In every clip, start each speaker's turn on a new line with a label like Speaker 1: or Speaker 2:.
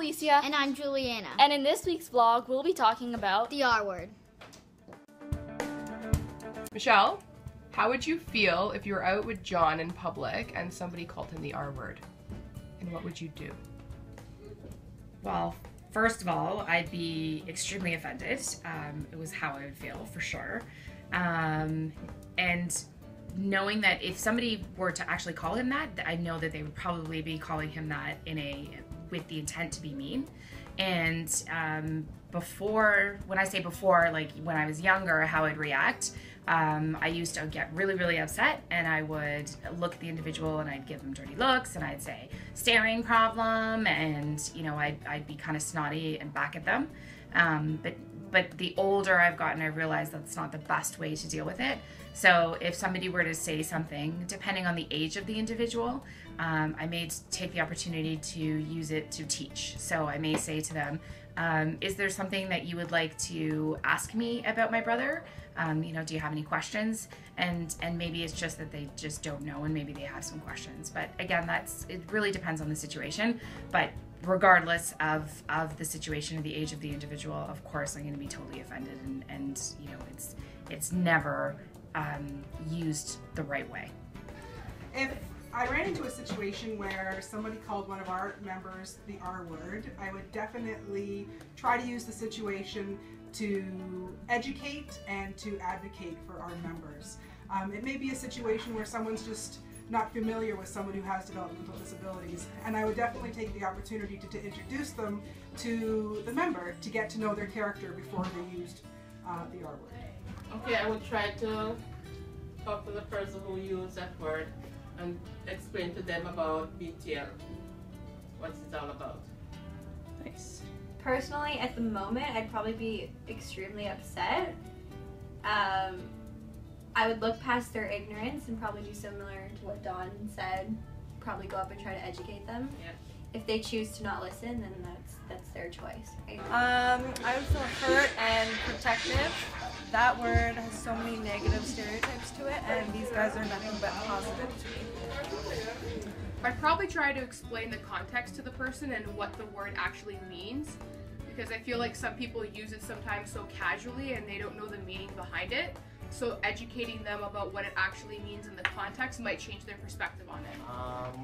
Speaker 1: Alysia.
Speaker 2: And I'm Julianna.
Speaker 1: And in this week's vlog, we'll be talking about
Speaker 2: the R word.
Speaker 3: Michelle, how would you feel if you were out with John in public and somebody called him the R word? And what would you do?
Speaker 4: Well, first of all, I'd be extremely offended. It was how I would feel, for sure. And knowing that if somebody were to actually call him that, I know that they would probably be calling him that with the intent to be mean. And when I say before, like when I was younger, how I'd react, I used to get really, really upset, and I would look at the individual and I'd give them dirty looks, and I'd say staring problem, and you know, I'd be kind of snotty and back at them. But the older I've gotten, I realized that's not the best way to deal with it. So if somebody were to say something, depending on the age of the individual, I may take the opportunity to use it to teach. So I may say to them, is there something that you would like to ask me about my brother? You know, do you have any questions? And maybe it's just that they just don't know, and maybe they have some questions. But again, it really depends on the situation. But regardless of the situation or the age of the individual, of course I'm going to be totally offended, and you know, it's never used the right way.
Speaker 5: If I ran into a situation where somebody called one of our members the R word, I would definitely try to use the situation to educate and to advocate for our members. It may be a situation where someone's just not familiar with someone who has developmental disabilities, and I would definitely take the opportunity to introduce them to the member to get to know their character before they used the R word.
Speaker 6: Okay, I would try to talk to the person who used that word and explain to them about BTL, what it's all about.
Speaker 3: Nice.
Speaker 7: Personally, at the moment, I'd probably be extremely upset. I would look past their ignorance and probably do similar to what Dawn said. Probably go up and try to educate them.
Speaker 6: Yeah.
Speaker 7: If they choose to not listen, then that's their choice. Right?
Speaker 8: I would feel hurt and protective. That word has so many negative stereotypes to it, and these guys are nothing but positive to me.
Speaker 3: I'd probably try to explain the context to the person and what the word actually means, because I feel like some people use it sometimes so casually and they don't know the meaning behind it. So educating them about what it actually means in the context might change their perspective on it.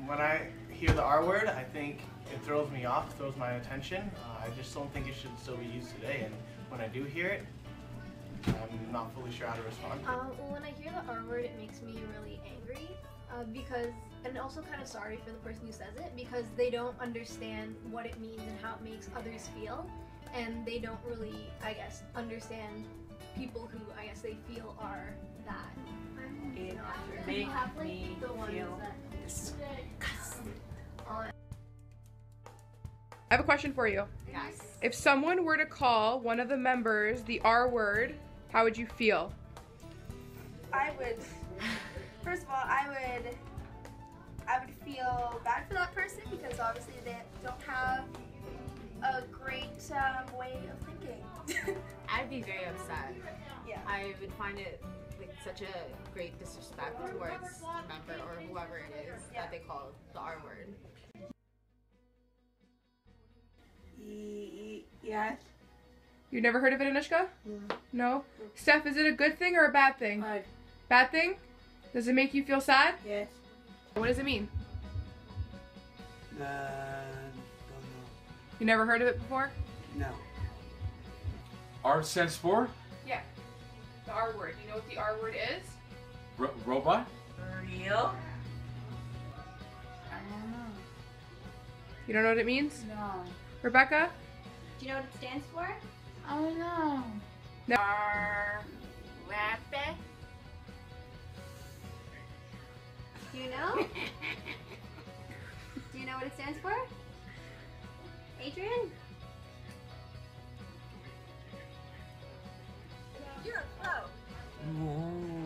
Speaker 9: When I hear the R word, I think it throws me off, throws my attention. I just don't think it should still be used today, and when I do hear it, I'm not fully sure how to respond.
Speaker 10: When I hear the R word, it makes me really angry and also kind of sorry for the person who says it, because they don't understand what it means and how it makes others feel, and they don't really, I guess, understand people who I guess they feel are that.
Speaker 8: It makes me feel disgusting.
Speaker 3: I have a question for you.
Speaker 8: Yes.
Speaker 3: If someone were to call one of the members the R word, how would you feel?
Speaker 11: I would, first of all, I would feel bad for that person, because obviously they don't have a great way of thinking.
Speaker 12: I'd be very upset.
Speaker 11: Yeah.
Speaker 12: I would find it like such a great disrespect towards the member or whoever it is that they call the R word.
Speaker 11: Yes.
Speaker 3: You never heard of it, Anushka? No? Steph, is it a good thing or a bad thing? Bad thing? Does it make you feel sad?
Speaker 11: Yes.
Speaker 3: What does it mean?
Speaker 13: Don't know.
Speaker 3: You never heard of it before?
Speaker 13: No.
Speaker 14: R stands for?
Speaker 3: Yeah. The R word. You know what the R word is?
Speaker 14: Robot?
Speaker 8: Real?
Speaker 7: I don't know.
Speaker 3: You don't know what it means?
Speaker 7: No.
Speaker 3: Rebecca?
Speaker 7: Do you know what it stands for?
Speaker 2: I don't know.
Speaker 3: No.
Speaker 2: Rabbit.
Speaker 7: Do you know? Do you know what it stands for? Adrian?
Speaker 11: You're a pro.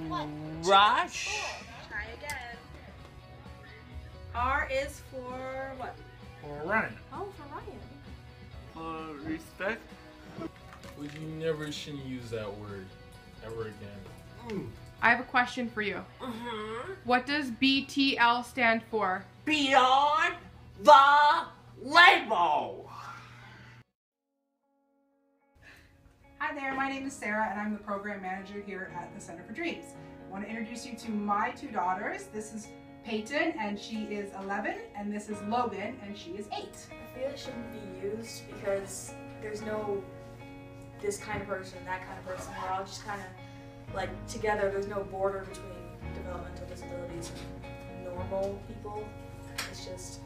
Speaker 13: What? Rush?
Speaker 11: Try again. R is for what?
Speaker 13: For running.
Speaker 11: Oh, for Ryan.
Speaker 13: Respect?
Speaker 14: Well, you never shouldn't use that word ever again.
Speaker 3: I have a question for you. What does BTL stand for?
Speaker 13: Beyond the label.
Speaker 5: Hi there, my name is Sarah and I'm the program manager here at the Center for Dreams. I want to introduce you to my two daughters. This is Payton and she is 11, and this is Logan and she is 8.
Speaker 15: I feel it shouldn't be used because there's no this kind of person, that kind of person. We're all just kind of like together. There's no border between developmental disabilities and normal people. It's just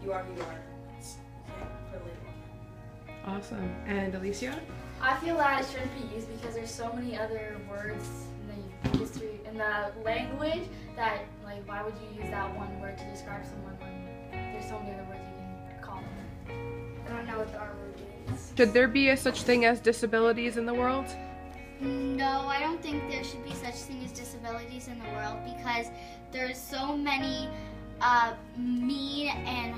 Speaker 15: you are who you are. You can't put a label on that.
Speaker 3: Awesome. And Alysia?
Speaker 1: I feel that it shouldn't be used because there's so many other words in the history, in the language, that like why would you use that one word to describe someone when there's so many other words you can call them?
Speaker 10: I don't know what the R word means.
Speaker 3: Should there be a such thing as disabilities in the world?
Speaker 2: No, I don't think there should be such thing as disabilities in the world because there's so many mean and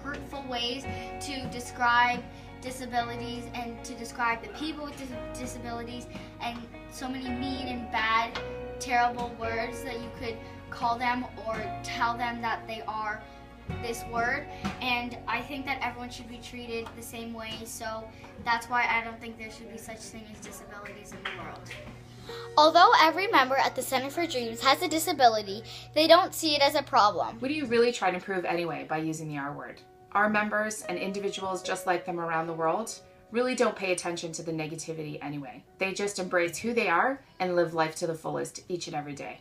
Speaker 2: hurtful ways to describe disabilities and to describe the people with disabilities, and so many mean and bad, terrible words that you could call them or tell them that they are this word. And I think that everyone should be treated the same way, so that's why I don't think there should be such thing as disabilities in the world.
Speaker 16: Although every member at the Center for Dreams has a disability, they don't see it as a problem.
Speaker 4: What do you really try to prove anyway by using the R word? Our members and individuals just like them around the world really don't pay attention to the negativity anyway. They just embrace who they are and live life to the fullest each and every day.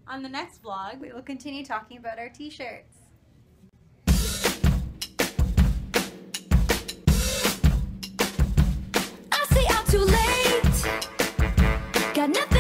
Speaker 7: On the next vlog, we will continue talking about our t-shirts.
Speaker 17: I say I'm too late. Got nothing.